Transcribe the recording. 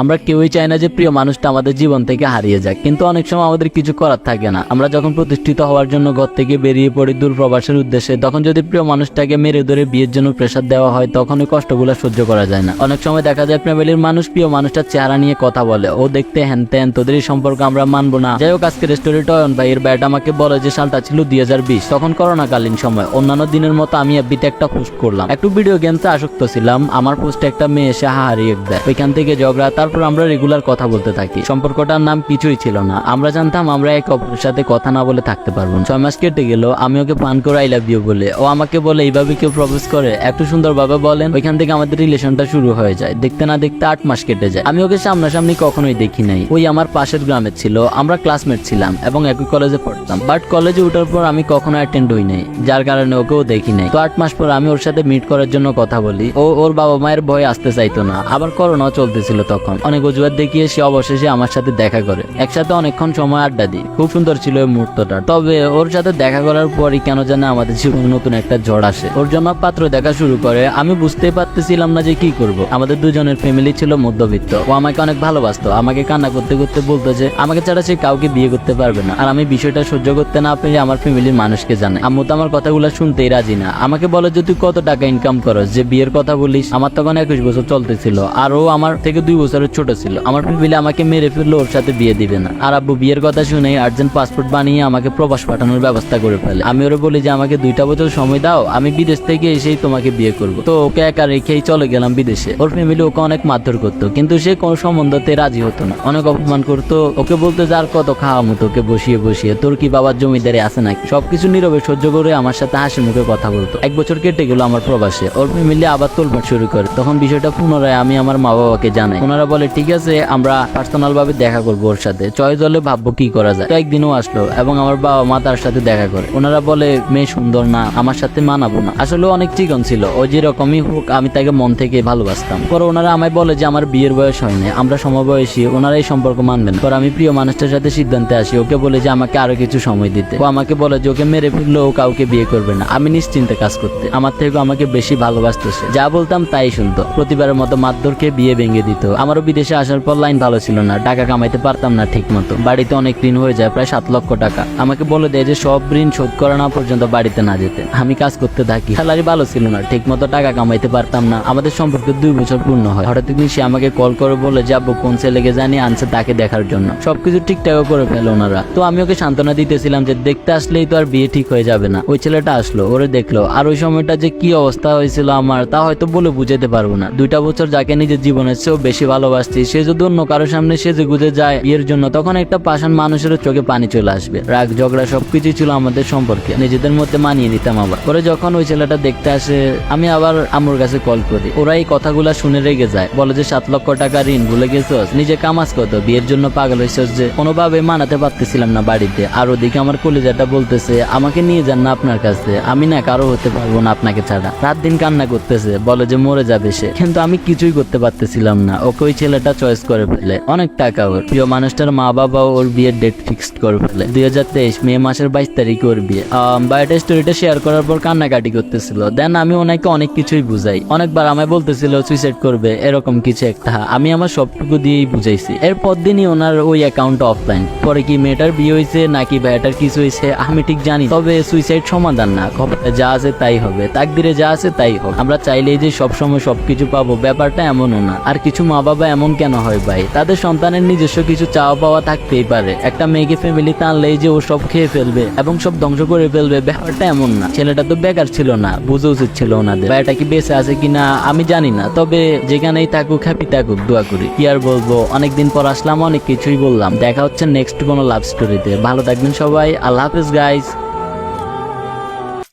আমরা কেউই চাই না যে প্রিয় মানুষটা আমাদের জীবন থেকে হারিয়ে যাক, কিন্তু অনেক সময় আমাদের কিছু করার থাকে না। আমরা যখন প্রতিষ্ঠিত হওয়ার জন্য ঘর থেকে বেরিয়ে পড়ি দূর প্রবাসের উদ্দেশ্যে, তখন যদি প্রিয় মানুষটাকে মেরে ধরে বিয়ের জন্য প্রেসার দেওয়া হয়, তখন ওই কষ্টগুলো সহ্য করা যায় না। অনেক সময় দেখা যায় ফ্যামিলির মানুষ প্রিয় মানুষটার চেহারা নিয়ে কথা বলে, ও দেখতে হ্যান ত্যান, তোদের এই সম্পর্ক আমরা মানবো না। যাই হোক, আজকের স্টোরিটা অয়ন ভাইয়ের ব্যাট আমাকে বলে যে সালটা ছিল 2020, তখন করোনাকালীন সময়। অন্যান্য দিনের মতো আমি এফবিতে একটা পোস্ট করলাম, একটু ভিডিও গেমসে আসক্ত ছিলাম। আমার পোস্টে একটা মেয়ে এসে হারিয়ে দেয়, ওইখান থেকে ঝগড়া, তারপর আমরা রেগুলার কথা বলতে থাকি। সম্পর্কটার নাম কিছুই ছিল না, আমরা জানতাম আমরা একে অপরের সাথে কথা না বলে থাকতে পারবো না। 6 মাস কেটে গেল, আমি ওকে পান করে আই লাভ ইউ বলে, ও আমাকে বলে এইভাবে কেউ প্রপোজ করে, একটু সুন্দরভাবে বলেন। ওইখান থেকে আমাদের রিলেশনটা শুরু হয়ে যায়। দেখতে না দেখতে 8 মাস কেটে যায়। আমি ওকে সামনাসামনি কখনোই দেখি নাই। ওই আমার পাশের গ্রামের ছিল, আমরা ক্লাসমেট ছিলাম এবং একই কলেজে পড়তাম। বাট কলেজে ওঠার পর আমি কখনো অ্যাটেন্ড হই নাই, যার কারণে ওকেও দেখি নাই। তো 8 মাস পর আমি ওর সাথে মিট করার জন্য কথা বলি। ওর বাবা মায়ের ভয়ে আসতে চাইতো না, আবার করোনাও চলতেছিল তখন। অনেক অজুহাত দেখিয়ে সে অবশেষে আমার সাথে দেখা করে। একসাথে অনেকক্ষণ সময় আড্ডা দিই, খুব সুন্দর ছিল ওই মুহূর্তটা। তবে ওর সাথে দেখা করার পরই কেন জানে আমাদের জীবনে নতুন একটা ঝড় আসে। ওর জন্য পাত্র দেখা শুরু করে। আমি বুঝতেই পারতেছিলাম না যে কি করব। আমাদের দুজনের ফ্যামিলি ছিল মধ্যবিত্ত। ও আমাকে অনেক ভালোবাসতো, আমাকে কান্না করতে করতে বলতো যে আমাকে ছাড়া সে কাউকে বিয়ে করতে পারবে না। আর আমি বিষয়টা সহ্য করতে না পেরে আমার ফ্যামিলির মানুষকে জানাই। আম্মু তো আমার কথাগুলো শুনতেই রাজি না। আমাকে বলে যে তুই কত টাকা ইনকাম করস যে বিয়ের কথা বলিস। আমার তখন 21 বছর চলতেছিল, আর ও আমার থেকে 2 বছরের ছোট ছিল। আমার ফ্যামিলি আমাকে মেরে ফেললো, ওর সাথে বিয়ে দিবে না। আর আব্বু বিয়ের কথা শুনে আর্জেন্ট পাসপোর্ট বানিয়ে আমাকে প্রবাস পাঠানোর ব্যবস্থা করে ফেলে। আমি ওরে বলি যে আমাকে 2টা বছর সময় দাও, আমি বিদেশ থেকে এসেই তোমাকে বিয়ে করবো। তো ওকে একা রেখেই চলে গেলাম বিদেশে। ওর ফ্যামিলি ওকে অনেক মারধর করতো, কিন্তু সে কোনো সম্বন্ধতে রাজি হতো না, অনেক অপমান করতো। ওকে বলতে যে আর কত খাওয়া মতো ওকে বসিয়ে বসিয়ে, তোর কি বাবার জমিদারি আছে নাকি। সবকিছু নীরবে সহ্য করে আমার সাথে হাসি মুখে কথা বলতো। 1 বছর কেটে গেল আমার প্রবাসে। ওর ফ্যামিলি আবার তোলপাড় শুরু করে। তখন বিষয়টা পুনরায় আমি আমার মা বাবাকে জানাই। ওনারা বলে ঠিক আছে, আমরা পার্সোনাল ভাবে দেখা করবো ওর সাথে, চয়েস হলে ভাববো কি করা যায়। তো একদিনও আসলো এবং আমার বাবা মা তার সাথে দেখা করে। ওনারা বলে মেয়ে সুন্দর না, আমার সাথে মানাবো না। আসলে অনেক চিকন ছিল, ও যেরকমই হোক আমি তাকে মন থেকে ভালোবাসতাম। পরে ওনারা আমায় বলে যে আমার বিয়ের বয়স হয়নি, আমরা সমবয়সী, ওনারা এই সম্পর্ক মানবেন। পর আমি প্রিয় মানুষটার সাথে সিদ্ধান্তে আসি। ওকে বলে যে আমাকে আরো কিছু সময় দিতে। ও আমাকে বলে যে ওকে মেরে ফেললেও ও কাউকে বিয়ে করবে না, আমি নিশ্চিন্তে কাজ করতে। আমার থেকে আমাকে বেশি ভালোবাসতেছে, যা বলতাম তাই শুনতো। প্রতিবারের মতো মারধর খেয়ে বিয়ে ভেঙে দিত। আমারও বিদেশে আসার পর লাইন ভালো ছিল না, টাকা কামাইতে পারতাম না ঠিক মতো। বাড়িতে অনেক ঋণ হয়ে যায়, প্রায় 7 লক্ষ টাকা। আমাকে বলে দেয় যে সব ঋণ শোধ করা না পর্যন্ত বাড়িতে না যেতে। আমি কাজ করতে থাকি, স্যালারি ভালো ছিল না, ঠিক মতো টাকা কামাইতে পারতাম না। আমাদের সম্পর্কে 2 বছর পূর্ণ হয়। হঠাৎ একদিন সে আমাকে কল করে বলে যাবো কোন ছেলেকে জানি আনছে তাকে দেখার জন্য। সবকিছু ঠিকঠাক করে ফেলে ওনারা। তো আমি ওকে সান্ত্বনা দিতেছিলাম যে দেখতে আসলেই তো আর বিয়ে ঠিক হয়ে যাবে না। ওই ছেলেটা আসলো, ওরে দেখলো, আর ওই সময়টা যে কি অবস্থা হয়েছিল আমার তা হয়তো বলে বুঝাতে পারবো না। 2টা বছর যাকে নিজের জীবনের চেয়েও বেশি ভালোবাসছি, সে যদি অন্য কারোর সামনে সেজে গুজে যায় বিয়ের জন্য, তখন একটা পাষাণ মানুষের চোখে পানি চলে আসবে। রাগ ঝগড়া সবকিছু ছিল আমাদের সম্পর্কে, নিজেদের মধ্যে মানিয়ে নিতাম। আবার পরে যখন ওই ছেলেটা দেখতে আসে, আমি আবার আম্মুর কাছে কল করি। ওরা এই কথাগুলা শুনে রেগে যায়, বলে যে 7 লক্ষ টাকা ঋণ ভুলে গেছস, নিজে কামাজ কত, বিয়ের জন্য পাগল হয়েছস যে। কোনোভাবে মানাতে পারতেছিলাম না বাড়িতে। আর ওদিকে আমার কলিজাটা বলতেছে আমাকে নিয়ে যান না আপনার কাছে, আমি না কারো হতে পারবো না আপনাকে ছাড়া। রাত দিন কান্না করতেছে, বলে যে মরে যাবে সে। কিন্তু আমি কিছুই করতে পারতেছিলাম না। ওকে ওই ছেলেটা চয়েস করে ফেলে। অনেক টাকা ওর। প্রিয় মানুষটার মা বাবা ওর বিয়ের ডেট ফিক্সড করে ফেলে। 2023 মে মাসের 22 তারিখে ওর বিয়ে। বায়োটা স্টোরিটা শেয়ার করার পর কান্নাকাটি করতেছিল। দেন আমি ওনাকে অনেক কিছুই বুঝাই। অনেকবার আমায় বলতেছিল সুইসাইড করবে, এরকম কিছু একটা। আমি আমার সবটুকু দিয়েই বুঝাইছি। এরপর দিনই ওনার ওই অ্যাকাউন্ট অফলাইন। পরে কি মেয়েটার বিয়ে হয়েছে নাকি ভাইটার কিছু হয়েছে আমি ঠিক জানি, তবে সুইসাইড সমাধান না। খবরে যা আছে তাই হবে, তাকদিরে যা আছে তাই হোক। আমরা চাইলেই যে সবসময় সবকিছু পাবো ব্যাপারটা এমনও না। আর কিছু মা বাবা এমন কেন হয় ভাই, তাদের সন্তানের নিজস্ব কিছু চাওয়া পাওয়া থাকতেই পারে। একটা মেয়েকে ফ্যামিলি টানলেই যে ও সব খেয়ে ফেলবে এবং সব ধ্বংস করে ফেলবে, ব্যাপারটা এমন না। ছেলেটা তো বেকার ছিল না, বুঝা উচিত ছিল ওনাদের। ভাইটা কি বেঁচে আছে কিনা আমি জানি না, তবে যেখানেই থাকুক হ্যাপি থাকুক, দোয়া করি। কি আর বলবো, অনেকদিন পর আসলাম, অনেক কিছুই বললাম। দেখা হচ্ছে নেক্সট কোনো লাভ স্টোরিতে। ভালো থাকবেন সবাই, আল্লাহ হাফেজ গাইস।